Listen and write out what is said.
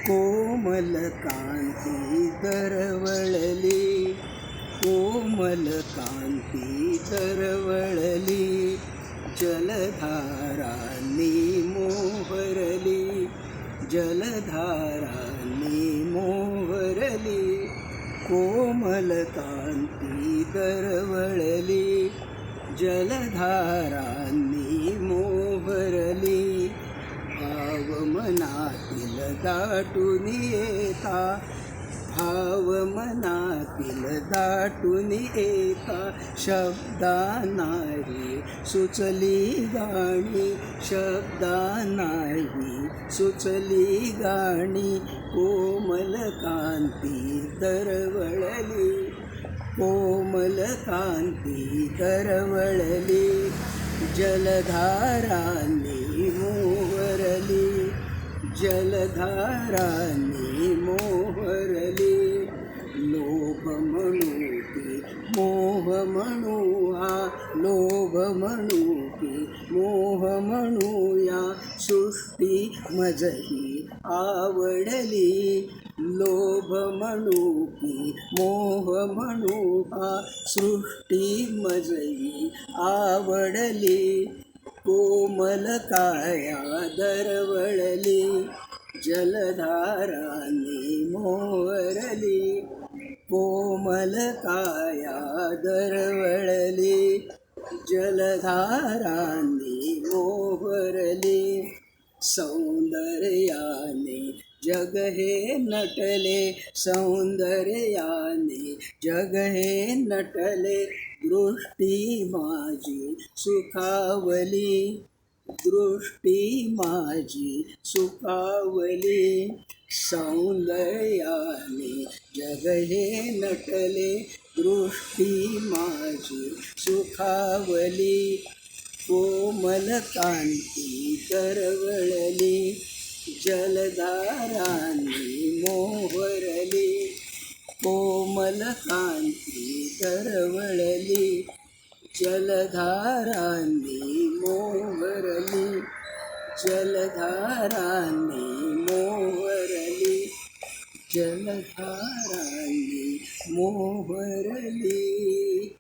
कोमल कांती दरवळली, कोमल कांती दरवळली, जलधारांनी मोहरली, जलधारांनी मोहरली. कोमल कांती दरवळली, जलधारांनी मोहरली. भाव मनातील दाटून येता, भाव मनातील दाटून येता, शब्दांनाही सुचली गाणी, शब्दांनाही सुचली गाणी. कोमल कांती दरवळली, कोमल कांती दरवळली, जलधारांनी मोहरली, जलधारांनी मोहरली. लोभ म्हणू की मोह म्हणू, हा लोभ म्हणू की मोह म्हणू, या सृष्टी मजही आवडली. लोभ म्हणू की मोह म्हणू, हा सृष्टी मजही आवडली. कोमल काया दरवळली, जलधारांनी मोहरली. कोमल काया दरवळली, जलधारांनी मोहरली. सौंदर्याने जग हे नटले, सौंदर्याने जग हे नटले. दृष्टी माझी सुखावली, दृष्टी माझी सुखावली. सौंदर्याने जग हे नटले, दृष्टी माझी सुखावली. कोमल कांती दरवळली, जलधारांनी मोहरली. कोमल कांती दरवळली, जलधारांनी मोहरली, जलधारांनी मोहरली, जलधारांनी मोहरली.